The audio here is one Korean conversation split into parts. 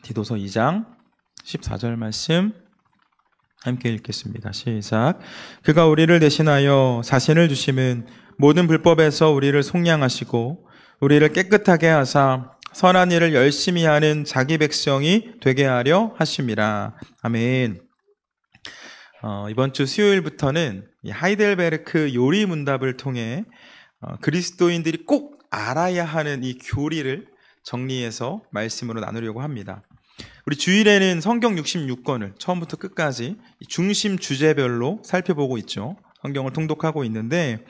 디도서 2장 14절 말씀 함께 읽겠습니다. 시작. 그가 우리를 대신하여 자신을 주심은 모든 불법에서 우리를 속량하시고 우리를 깨끗하게 하사 선한 일을 열심히 하는 자기 백성이 되게 하려 하심이라. 아멘. 이번 주 수요일부터는 이 하이델베르크 요리 문답을 통해 그리스도인들이 꼭 알아야 하는 이 교리를 정리해서 말씀으로 나누려고 합니다. 우리 주일에는 성경 66권을 처음부터 끝까지 중심 주제별로 살펴보고 있죠. 성경을 통독하고 있는데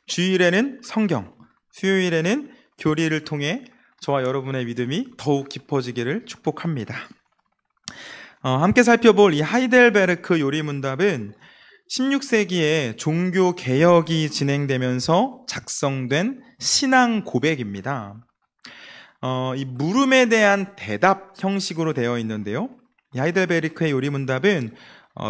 주일에는 성경, 수요일에는 교리를 통해 저와 여러분의 믿음이 더욱 깊어지기를 축복합니다. 함께 살펴볼 이 하이델베르크 요리문답은 16세기에 종교 개혁이 진행되면서 작성된 신앙 고백입니다. 이 물음에 대한 대답 형식으로 되어 있는데요. 이 하이델베르크의 요리문답은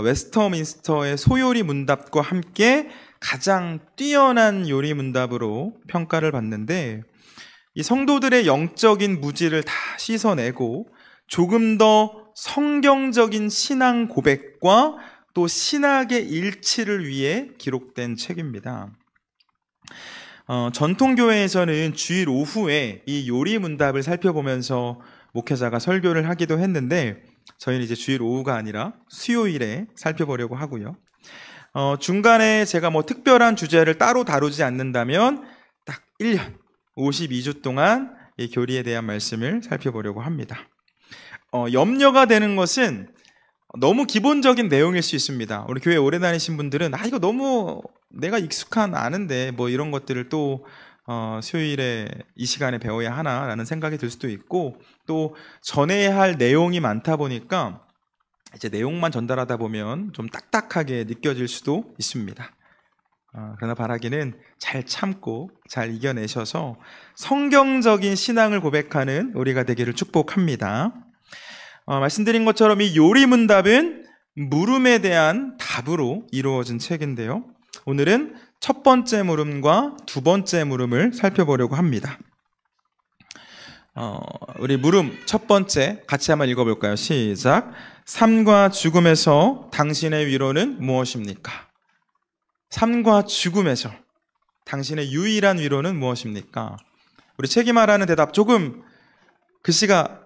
웨스터민스터의 소요리 문답과 함께 가장 뛰어난 요리문답으로 평가를 받는데, 이 성도들의 영적인 무지를 다 씻어내고 조금 더 성경적인 신앙 고백과 또 신학의 일치를 위해 기록된 책입니다. 전통교회에서는 주일 오후에 이 요리문답을 살펴보면서 목회자가 설교를 하기도 했는데, 저희는 이제 주일 오후가 아니라 수요일에 살펴보려고 하고요. 중간에 제가 특별한 주제를 따로 다루지 않는다면 딱 1년 52주 동안 이 교리에 대한 말씀을 살펴보려고 합니다. 염려가 되는 것은 너무 기본적인 내용일 수 있습니다. 우리 교회 오래 다니신 분들은 이거 너무 내가 아는데 이런 것들을 또 수요일에 이 시간에 배워야 하나라는 생각이 들 수도 있고, 또 전해야 할 내용이 많다 보니까 이제 내용만 전달하다 보면 좀 딱딱하게 느껴질 수도 있습니다. 그러나 바라기는 잘 참고 잘 이겨내셔서 성경적인 신앙을 고백하는 우리가 되기를 축복합니다. 말씀드린 것처럼 이 요리문답은 물음에 대한 답으로 이루어진 책인데요. 오늘은 첫 번째 물음과 두 번째 물음을 살펴보려고 합니다. 우리 물음 첫 번째 같이 한번 읽어볼까요? 시작. 삶과 죽음에서 당신의 위로는 무엇입니까? 삶과 죽음에서 당신의 유일한 위로는 무엇입니까? 우리 책이 말하는 대답, 조금 글씨가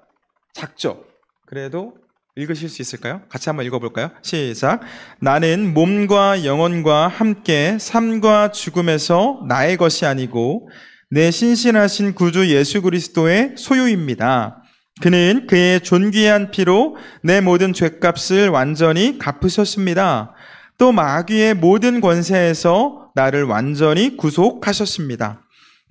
작죠? 그래도 읽으실 수 있을까요? 같이 한번 읽어볼까요? 시작. 나는 몸과 영혼과 함께 삶과 죽음에서 나의 것이 아니고 내 신실하신 구주 예수 그리스도의 소유입니다. 그는 그의 존귀한 피로 내 모든 죄값을 완전히 갚으셨습니다. 또 마귀의 모든 권세에서 나를 완전히 구속하셨습니다.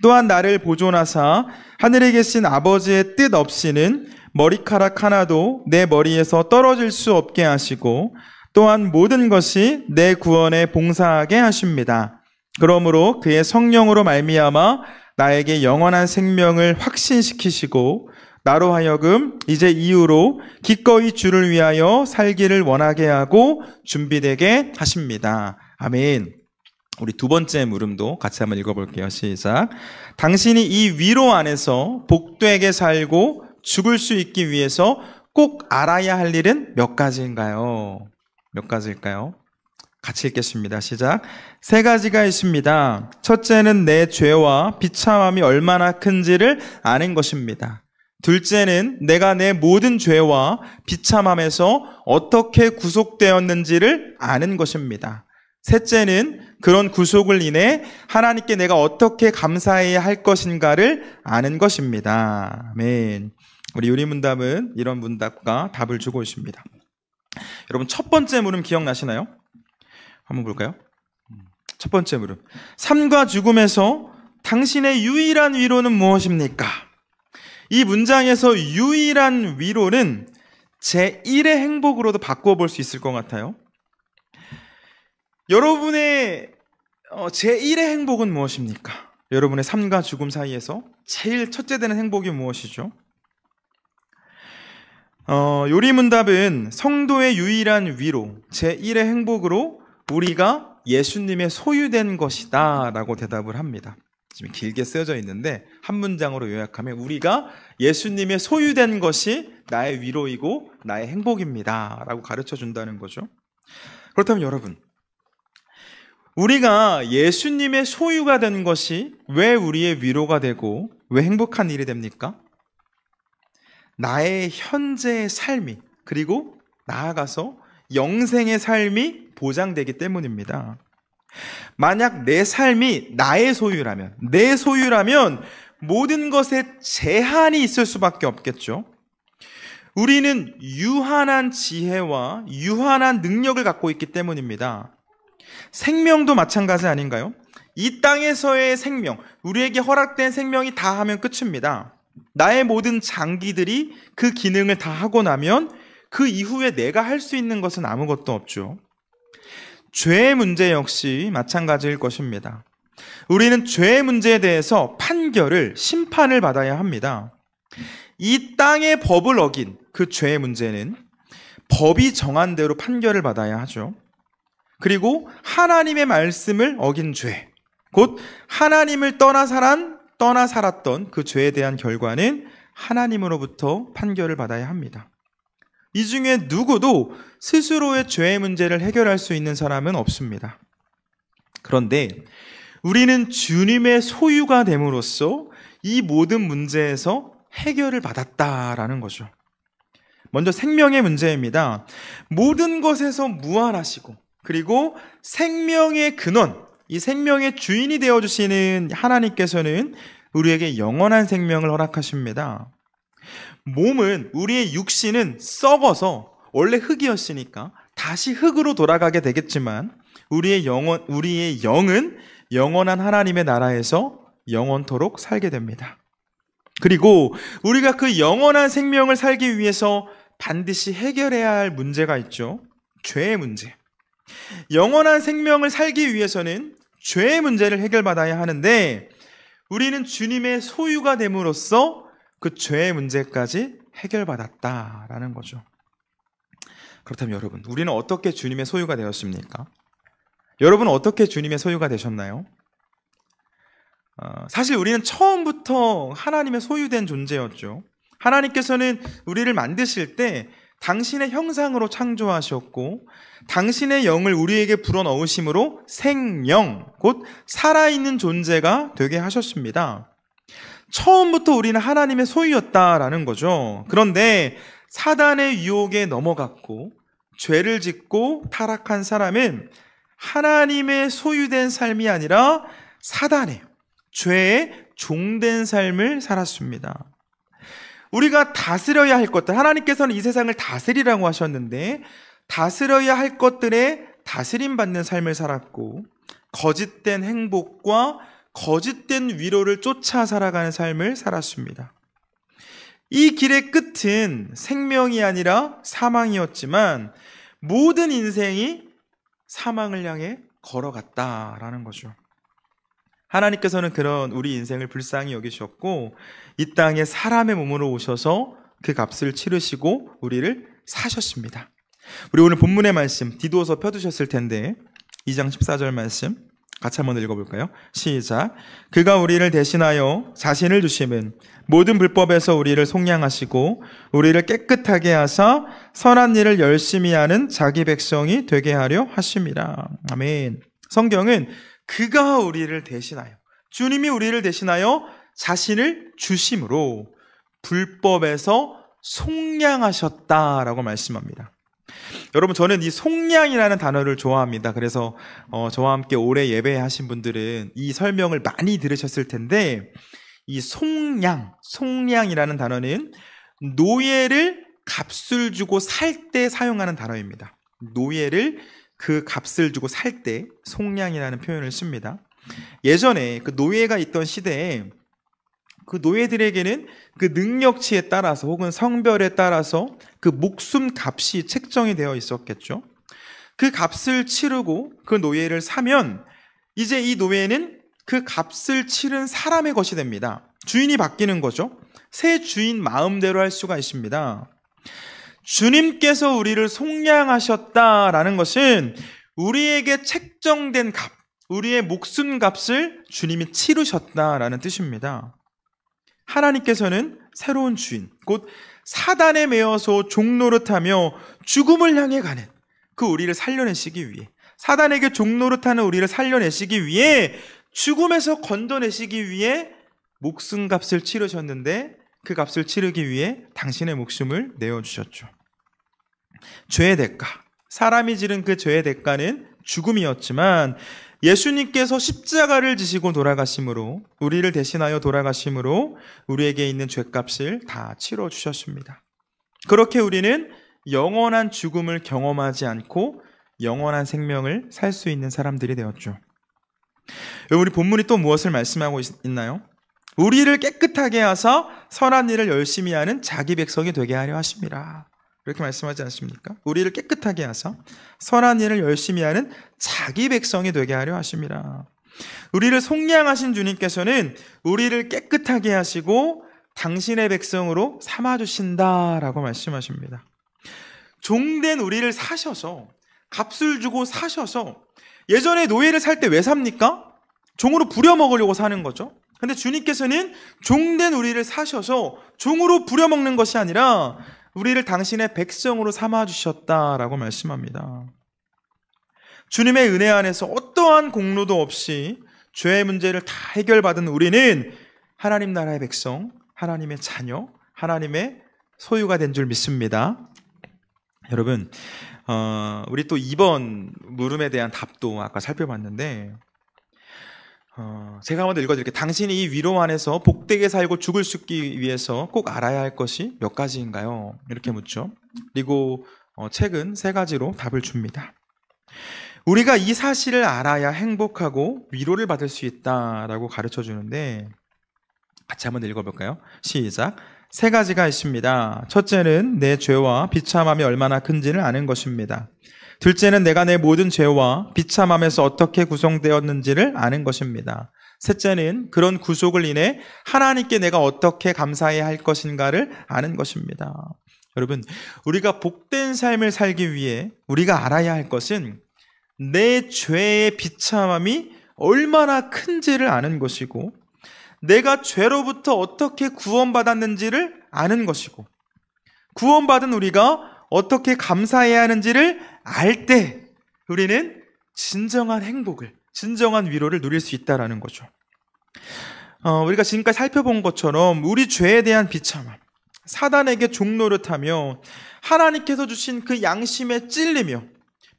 또한 나를 보존하사 하늘에 계신 아버지의 뜻 없이는 머리카락 하나도 내 머리에서 떨어질 수 없게 하시고, 또한 모든 것이 내 구원에 봉사하게 하십니다. 그러므로 그의 성령으로 말미암아 나에게 영원한 생명을 확신시키시고 나로 하여금 이제 이후로 기꺼이 주를 위하여 살기를 원하게 하고 준비되게 하십니다. 아멘. 우리 두 번째 물음도 같이 한번 읽어볼게요. 시작. 당신이 이 위로 안에서 복되게 살고 죽을 수 있기 위해서 꼭 알아야 할 일은 몇 가지인가요? 몇 가지일까요? 같이 읽겠습니다. 시작. 세 가지가 있습니다. 첫째는 내 죄와 비참함이 얼마나 큰지를 아는 것입니다. 둘째는 내가 내 모든 죄와 비참함에서 어떻게 구속되었는지를 아는 것입니다. 셋째는 그런 구속을 인해 하나님께 내가 어떻게 감사해야 할 것인가를 아는 것입니다. 아멘. 우리 요리문답은 이런 문답과 답을 주고 있습니다. 여러분, 첫 번째 물음 기억나시나요? 한번 볼까요? 첫 번째 물음. 삶과 죽음에서 당신의 유일한 위로는 무엇입니까? 이 문장에서 유일한 위로는 제1의 행복으로도 바꿔볼 수 있을 것 같아요. 여러분의 제1의 행복은 무엇입니까? 여러분의 삶과 죽음 사이에서 제일 첫째 되는 행복이 무엇이죠? 요리문답은 성도의 유일한 위로, 제1의 행복으로 우리가 예수님의 소유된 것이다 라고 대답을 합니다. 지금 길게 쓰여져 있는데 한 문장으로 요약하면 우리가 예수님의 소유된 것이 나의 위로이고 나의 행복입니다 라고 가르쳐 준다는 거죠. 그렇다면 여러분, 우리가 예수님의 소유가 된 것이 왜 우리의 위로가 되고 왜 행복한 일이 됩니까? 나의 현재의 삶이, 그리고 나아가서 영생의 삶이 보장되기 때문입니다. 만약 내 삶이 나의 소유라면, 내 소유라면 모든 것에 제한이 있을 수밖에 없겠죠. 우리는 유한한 지혜와 유한한 능력을 갖고 있기 때문입니다. 생명도 마찬가지 아닌가요? 이 땅에서의 생명, 우리에게 허락된 생명이 다 하면 끝입니다. 나의 모든 장기들이 그 기능을 다 하고 나면 그 이후에 내가 할 수 있는 것은 아무것도 없죠. 죄의 문제 역시 마찬가지일 것입니다. 우리는 죄의 문제에 대해서 판결을, 심판을 받아야 합니다. 이 땅의 법을 어긴 그 죄의 문제는 법이 정한 대로 판결을 받아야 하죠. 그리고 하나님의 말씀을 어긴 죄, 곧 하나님을 떠나 살았던 그 죄에 대한 결과는 하나님으로부터 판결을 받아야 합니다. 이 중에 누구도 스스로의 죄의 문제를 해결할 수 있는 사람은 없습니다. 그런데 우리는 주님의 소유가 됨으로써 이 모든 문제에서 해결을 받았다라는 거죠. 먼저 생명의 문제입니다. 모든 것에서 무한하시고, 그리고 생명의 근원, 이 생명의 주인이 되어주시는 하나님께서는 우리에게 영원한 생명을 허락하십니다. 몸은, 우리의 육신은 썩어서 원래 흙이었으니까 다시 흙으로 돌아가게 되겠지만 우리의 영은 영원한 하나님의 나라에서 영원토록 살게 됩니다. 그리고 우리가 그 영원한 생명을 살기 위해서 반드시 해결해야 할 문제가 있죠. 죄의 문제. 영원한 생명을 살기 위해서는 죄의 문제를 해결받아야 하는데 우리는 주님의 소유가 됨으로써 그 죄의 문제까지 해결받았다라는 거죠. 그렇다면 여러분, 우리는 어떻게 주님의 소유가 되었습니까? 여러분은 어떻게 주님의 소유가 되셨나요? 사실 우리는 처음부터 하나님의 소유된 존재였죠. 하나님께서는 우리를 만드실 때 당신의 형상으로 창조하셨고 당신의 영을 우리에게 불어넣으심으로 생명, 곧 살아있는 존재가 되게 하셨습니다. 처음부터 우리는 하나님의 소유였다라는 거죠. 그런데 사단의 유혹에 넘어갔고 죄를 짓고 타락한 사람은 하나님의 소유된 삶이 아니라 사단의, 죄의 종된 삶을 살았습니다. 우리가 다스려야 할 것들, 하나님께서는 이 세상을 다스리라고 하셨는데 다스려야 할 것들에 다스림받는 삶을 살았고 거짓된 행복과 거짓된 위로를 쫓아 살아가는 삶을 살았습니다. 이 길의 끝은 생명이 아니라 사망이었지만 모든 인생이 사망을 향해 걸어갔다라는 거죠. 하나님께서는 그런 우리 인생을 불쌍히 여기셨고 이 땅에 사람의 몸으로 오셔서 그 값을 치르시고 우리를 사셨습니다. 우리 오늘 본문의 말씀 디도서 펴두셨을 텐데 2장 14절 말씀 같이 한번 읽어볼까요? 시작. 그가 우리를 대신하여 자신을 주심은 모든 불법에서 우리를 속량하시고 우리를 깨끗하게 하사 선한 일을 열심히 하는 자기 백성이 되게 하려 하심이라. 아멘. 성경은 그가 우리를 대신하여, 주님이 우리를 대신하여 자신을 주심으로 불법에서 속량하셨다라고 말씀합니다. 여러분, 저는 이 속량이라는 단어를 좋아합니다. 그래서 저와 함께 오래 예배하신 분들은 이 설명을 많이 들으셨을 텐데 이 속량이라는 단어는 노예를 값을 주고 살 때 사용하는 단어입니다. 노예를 그 값을 주고 살 때 속량이라는 표현을 씁니다. 예전에 그 노예가 있던 시대에 그 노예들에게는 그 능력치에 따라서 혹은 성별에 따라서 그 목숨 값이 책정이 되어 있었겠죠. 그 값을 치르고 그 노예를 사면 이제 이 노예는 그 값을 치른 사람의 것이 됩니다. 주인이 바뀌는 거죠. 새 주인 마음대로 할 수가 있습니다. 주님께서 우리를 속량하셨다라는 것은 우리에게 책정된 값, 우리의 목숨값을 주님이 치르셨다라는 뜻입니다. 하나님께서는 새로운 주인, 곧 사단에 매여서 종노릇하며 죽음을 향해 가는 그 우리를 살려내시기 위해, 사단에게 종노릇하는 우리를 살려내시기 위해, 죽음에서 건져내시기 위해 목숨값을 치르셨는데, 그 값을 치르기 위해 당신의 목숨을 내어주셨죠. 죄의 대가, 사람이 지른 그 죄의 대가는 죽음이었지만 예수님께서 십자가를 지시고 돌아가심으로, 우리를 대신하여 돌아가심으로 우리에게 있는 죄값을 다 치러주셨습니다. 그렇게 우리는 영원한 죽음을 경험하지 않고 영원한 생명을 살 수 있는 사람들이 되었죠. 우리 본문이 또 무엇을 말씀하고 있나요? 우리를 깨끗하게 하사 선한 일을 열심히 하는 자기 백성이 되게 하려 하심이라. 이렇게 말씀하지 않습니까? 우리를 깨끗하게 하사 선한 일을 열심히 하는 자기 백성이 되게 하려 하심이라. 우리를 속량하신 주님께서는 우리를 깨끗하게 하시고 당신의 백성으로 삼아주신다라고 말씀하십니다. 종된 우리를 사셔서, 값을 주고 사셔서, 예전에 노예를 살 때 왜 삽니까? 종으로 부려먹으려고 사는 거죠. 근데 주님께서는 종된 우리를 사셔서 종으로 부려먹는 것이 아니라 우리를 당신의 백성으로 삼아주셨다라고 말씀합니다. 주님의 은혜 안에서 어떠한 공로도 없이 죄의 문제를 다 해결받은 우리는 하나님 나라의 백성, 하나님의 자녀, 하나님의 소유가 된 줄 믿습니다. 여러분, 우리 또 2번 물음에 대한 답도 아까 살펴봤는데, 제가 한번 읽어드릴게요. 당신이 이 위로 안에서 복되게 살고 죽을 수 있기 위해서 꼭 알아야 할 것이 몇 가지인가요? 이렇게 묻죠. 그리고 책은 3가지로 답을 줍니다. 우리가 이 사실을 알아야 행복하고 위로를 받을 수 있다라고 가르쳐 주는데, 같이 한번 읽어볼까요? 시작. 3가지가 있습니다. 첫째는 내 죄와 비참함이 얼마나 큰지를 아는 것입니다. 둘째는 내가 내 모든 죄와 비참함에서 어떻게 구성되었는지를 아는 것입니다. 셋째는 그런 구속을 인해 하나님께 내가 어떻게 감사해야 할 것인가를 아는 것입니다. 여러분, 우리가 복된 삶을 살기 위해 우리가 알아야 할 것은 내 죄의 비참함이 얼마나 큰지를 아는 것이고, 내가 죄로부터 어떻게 구원받았는지를 아는 것이고, 구원받은 우리가 어떻게 감사해야 하는지를 알 때 우리는 진정한 행복을, 진정한 위로를 누릴 수 있다는 거죠. 우리가 지금까지 살펴본 것처럼 우리 죄에 대한 비참함, 사단에게 종노릇하며 하나님께서 주신 그 양심에 찔리며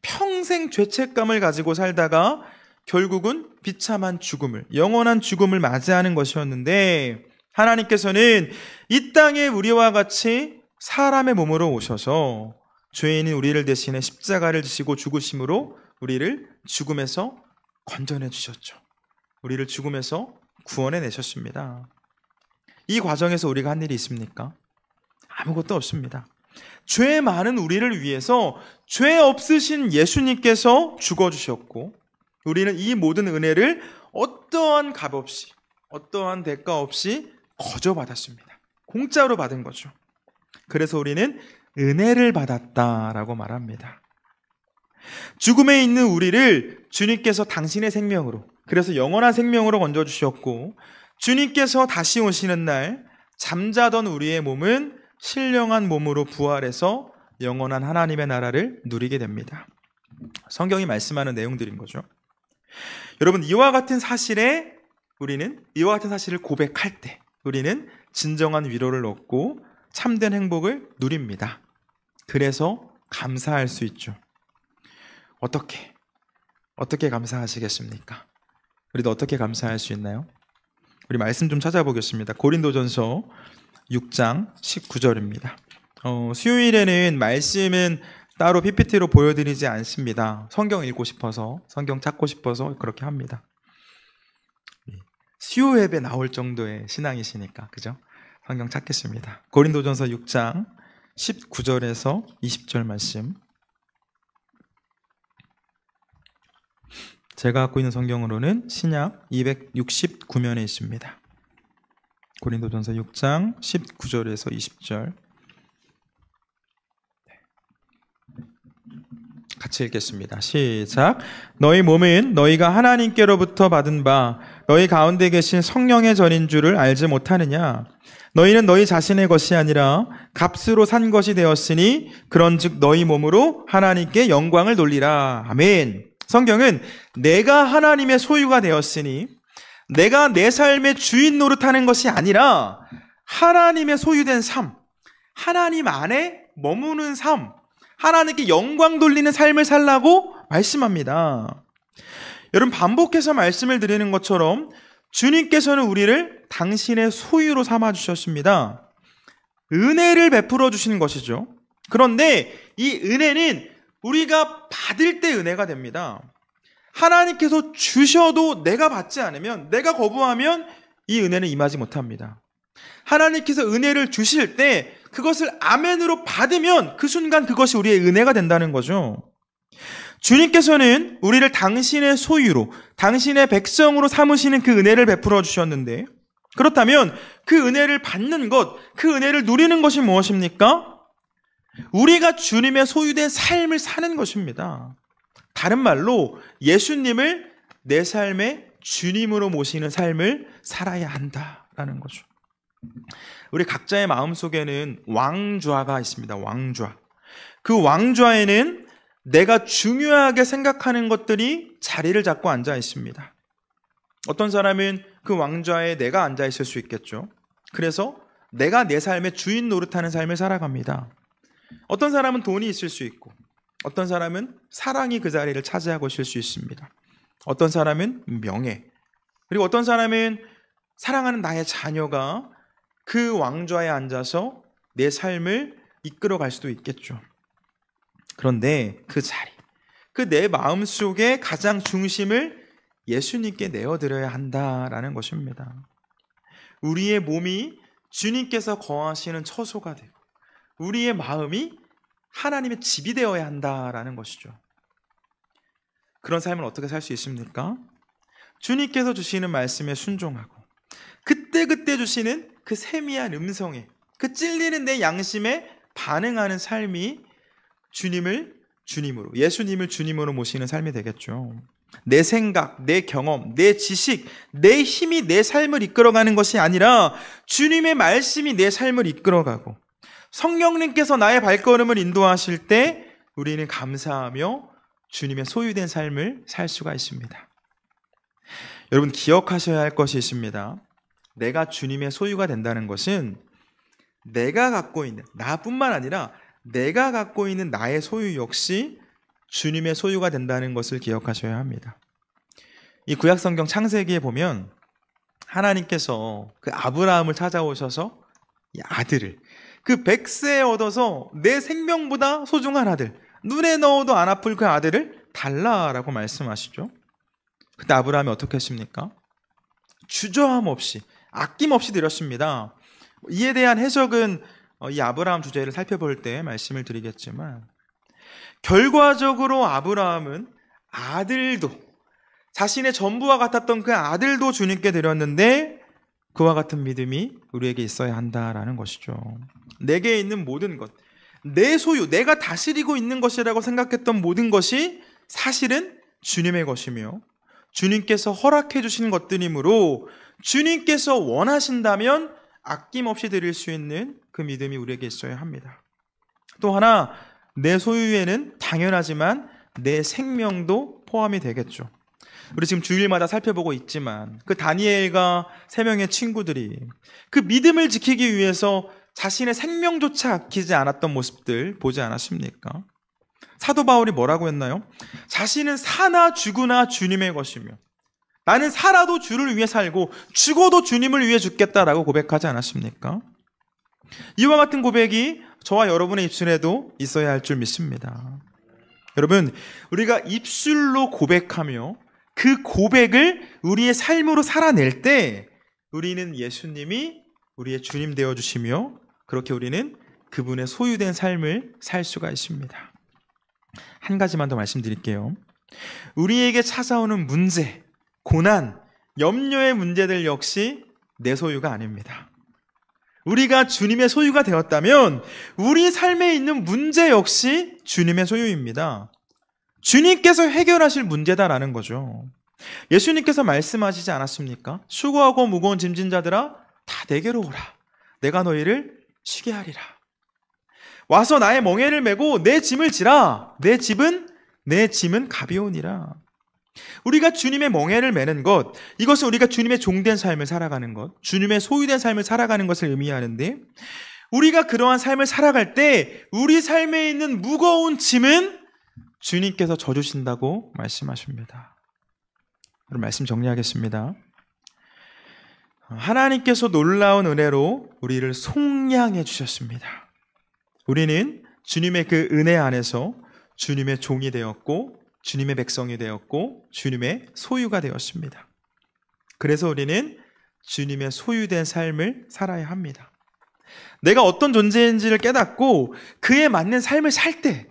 평생 죄책감을 가지고 살다가 결국은 비참한 죽음을, 영원한 죽음을 맞이하는 것이었는데, 하나님께서는 이 땅에 우리와 같이 사람의 몸으로 오셔서 죄인인 우리를 대신해 십자가를 지시고 죽으심으로 우리를 죽음에서 건져내 주셨죠. 우리를 죽음에서 구원해 내셨습니다. 이 과정에서 우리가 한 일이 있습니까? 아무것도 없습니다. 죄 많은 우리를 위해서 죄 없으신 예수님께서 죽어주셨고, 우리는 이 모든 은혜를 어떠한 값 없이, 어떠한 대가 없이 거저 받았습니다. 공짜로 받은 거죠. 그래서 우리는 은혜를 받았다라고 말합니다. 죽음에 있는 우리를 주님께서 당신의 생명으로, 그래서 영원한 생명으로 건져주셨고, 주님께서 다시 오시는 날 잠자던 우리의 몸은 신령한 몸으로 부활해서 영원한 하나님의 나라를 누리게 됩니다. 성경이 말씀하는 내용들인 거죠. 여러분, 이와 같은 사실을 고백할 때 우리는 진정한 위로를 얻고 참된 행복을 누립니다. 그래서 감사할 수 있죠. 어떻게 감사하시겠습니까? 우리도 어떻게 감사할 수 있나요? 우리 말씀 좀 찾아보겠습니다. 고린도전서 6장 19절입니다. 수요일에는 말씀은 따로 PPT로 보여드리지 않습니다. 성경 읽고 싶어서, 성경 찾고 싶어서 그렇게 합니다. 수요 예배 나올 정도의 신앙이시니까, 그죠? 성경 찾겠습니다. 고린도전서 6장 19절에서 20절 말씀. 제가 갖고 있는 성경으로는 신약 269면에 있습니다. 고린도전서 6장 19절에서 20절. 같이 읽겠습니다. 시작. 너희 몸은 너희가 하나님께로부터 받은 바 너희 가운데 계신 성령의 전인 줄을 알지 못하느냐? 너희는 너희 자신의 것이 아니라 값으로 산 것이 되었으니 그런즉 너희 몸으로 하나님께 영광을 돌리라. 아멘. 성경은 내가 하나님의 소유가 되었으니 내가 내 삶의 주인 노릇하는 것이 아니라 하나님의 소유된 삶, 하나님 안에 머무는 삶, 하나님께 영광 돌리는 삶을 살라고 말씀합니다. 여러분, 반복해서 말씀을 드리는 것처럼 주님께서는 우리를 당신의 소유로 삼아주셨습니다. 은혜를 베풀어 주시는 것이죠. 그런데 이 은혜는 우리가 받을 때 은혜가 됩니다. 하나님께서 주셔도 내가 받지 않으면, 내가 거부하면 이 은혜는 임하지 못합니다. 하나님께서 은혜를 주실 때 그것을 아멘으로 받으면 그 순간 그것이 우리의 은혜가 된다는 거죠. 주님께서는 우리를 당신의 소유로, 당신의 백성으로 삼으시는 그 은혜를 베풀어 주셨는데, 그렇다면 그 은혜를 받는 것, 그 은혜를 누리는 것이 무엇입니까? 우리가 주님의 소유된 삶을 사는 것입니다. 다른 말로 예수님을 내 삶의 주님으로 모시는 삶을 살아야 한다라는 거죠. 우리 각자의 마음속에는 왕좌가 있습니다. 왕좌. 그 왕좌에는 내가 중요하게 생각하는 것들이 자리를 잡고 앉아 있습니다. 어떤 사람은 그 왕좌에 내가 앉아 있을 수 있겠죠. 그래서 내가 내 삶의 주인 노릇하는 삶을 살아갑니다. 어떤 사람은 돈이 있을 수 있고, 어떤 사람은 사랑이 그 자리를 차지하고 있을 수 있습니다. 어떤 사람은 명예, 그리고 어떤 사람은 사랑하는 나의 자녀가 그 왕좌에 앉아서 내 삶을 이끌어갈 수도 있겠죠. 그런데 그 자리, 그 내 마음속에 가장 중심을 예수님께 내어드려야 한다라는 것입니다. 우리의 몸이 주님께서 거하시는 처소가 되고 우리의 마음이 하나님의 집이 되어야 한다라는 것이죠. 그런 삶을 어떻게 살 수 있습니까? 주님께서 주시는 말씀에 순종하고 그때그때 주시는 그 세미한 음성에, 그 찔리는 내 양심에 반응하는 삶이 주님을 주님으로, 예수님을 주님으로 모시는 삶이 되겠죠. 내 생각, 내 경험, 내 지식, 내 힘이 내 삶을 이끌어가는 것이 아니라 주님의 말씀이 내 삶을 이끌어가고 성령님께서 나의 발걸음을 인도하실 때 우리는 감사하며 주님의 소유된 삶을 살 수가 있습니다. 여러분, 기억하셔야 할 것이 있습니다. 내가 주님의 소유가 된다는 것은 내가 갖고 있는, 나뿐만 아니라 내가 갖고 있는 나의 소유 역시 주님의 소유가 된다는 것을 기억하셔야 합니다. 이 구약성경 창세기에 보면 하나님께서 그 아브라함을 찾아오셔서 이 아들을, 그 100세에 얻어서 내 생명보다 소중한 아들, 눈에 넣어도 안 아플 그 아들을 달라라고 말씀하시죠. 그때 아브라함이 어떻게 했습니까? 주저함 없이, 아낌없이 드렸습니다. 이에 대한 해석은 이 아브라함 주제를 살펴볼 때 말씀을 드리겠지만, 결과적으로 아브라함은 아들도, 자신의 전부와 같았던 그 아들도 주님께 드렸는데 그와 같은 믿음이 우리에게 있어야 한다라는 것이죠. 내게 있는 모든 것, 내 소유, 내가 다스리고 있는 것이라고 생각했던 모든 것이 사실은 주님의 것이며 주님께서 허락해 주신 것들이므로 주님께서 원하신다면 아낌없이 드릴 수 있는 그 믿음이 우리에게 있어야 합니다. 또 하나, 내 소유에는 당연하지만 내 생명도 포함이 되겠죠. 우리 지금 주일마다 살펴보고 있지만 그 다니엘과 3명의 친구들이 그 믿음을 지키기 위해서 자신의 생명조차 아끼지 않았던 모습들 보지 않았습니까? 사도 바울이 뭐라고 했나요? 자신은 사나 죽으나 주님의 것이며 나는 살아도 주를 위해 살고 죽어도 주님을 위해 죽겠다라고 고백하지 않았습니까? 이와 같은 고백이 저와 여러분의 입술에도 있어야 할 줄 믿습니다. 여러분, 우리가 입술로 고백하며 그 고백을 우리의 삶으로 살아낼 때 우리는 예수님이 우리의 주님 되어주시며 그렇게 우리는 그분의 소유된 삶을 살 수가 있습니다. 한 가지만 더 말씀드릴게요. 우리에게 찾아오는 문제, 고난, 염려의 문제들 역시 내 소유가 아닙니다. 우리가 주님의 소유가 되었다면 우리 삶에 있는 문제 역시 주님의 소유입니다. 주님께서 해결하실 문제다라는 거죠. 예수님께서 말씀하시지 않았습니까? 수고하고 무거운 짐진 자들아 다 내게로 오라. 내가 너희를 쉬게 하리라. 와서 나의 멍에를 메고 내 짐을 지라. 내 짐은 가벼우니라. 우리가 주님의 멍에를 메는 것, 이것은 우리가 주님의 종된 삶을 살아가는 것, 주님의 소유된 삶을 살아가는 것을 의미하는데, 우리가 그러한 삶을 살아갈 때 우리 삶에 있는 무거운 짐은 주님께서 져주신다고 말씀하십니다. 그럼 말씀 정리하겠습니다. 하나님께서 놀라운 은혜로 우리를 속량해 주셨습니다. 우리는 주님의 그 은혜 안에서 주님의 종이 되었고 주님의 백성이 되었고 주님의 소유가 되었습니다. 그래서 우리는 주님의 소유된 삶을 살아야 합니다. 내가 어떤 존재인지를 깨닫고 그에 맞는 삶을 살 때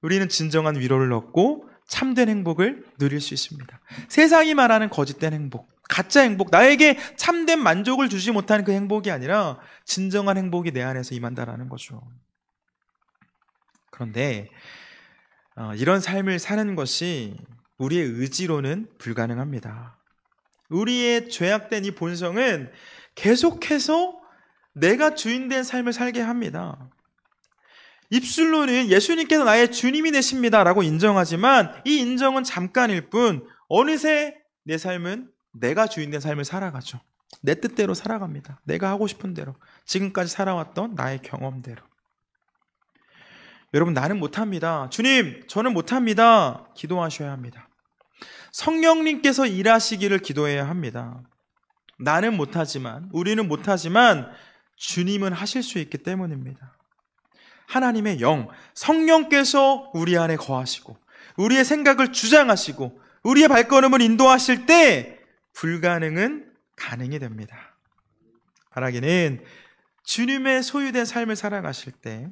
우리는 진정한 위로를 얻고 참된 행복을 누릴 수 있습니다. 세상이 말하는 거짓된 행복, 가짜 행복, 나에게 참된 만족을 주지 못하는 그 행복이 아니라 진정한 행복이 내 안에서 임한다라는 거죠. 그런데 이런 삶을 사는 것이 우리의 의지로는 불가능합니다. 우리의 죄악된 이 본성은 계속해서 내가 주인된 삶을 살게 합니다. 입술로는 예수님께서 나의 주님이 되십니다 라고 인정하지만 이 인정은 잠깐일 뿐 어느새 내 삶은 내가 주인된 삶을 살아가죠. 내 뜻대로 살아갑니다. 내가 하고 싶은 대로, 지금까지 살아왔던 나의 경험대로. 여러분, 나는 못합니다. 주님, 저는 못합니다. 기도하셔야 합니다. 성령님께서 일하시기를 기도해야 합니다. 나는 못하지만, 우리는 못하지만 주님은 하실 수 있기 때문입니다. 하나님의 영, 성령께서 우리 안에 거하시고 우리의 생각을 주장하시고 우리의 발걸음을 인도하실 때 불가능은 가능이 됩니다. 바라기는 주님의 소유된 삶을 살아가실 때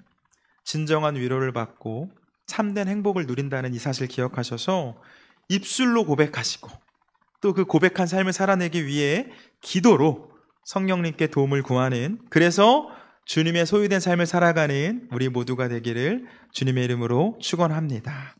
진정한 위로를 받고 참된 행복을 누린다는 이 사실 기억하셔서 입술로 고백하시고 또 그 고백한 삶을 살아내기 위해 기도로 성령님께 도움을 구하는, 그래서 주님의 소유된 삶을 살아가는 우리 모두가 되기를 주님의 이름으로 축원합니다.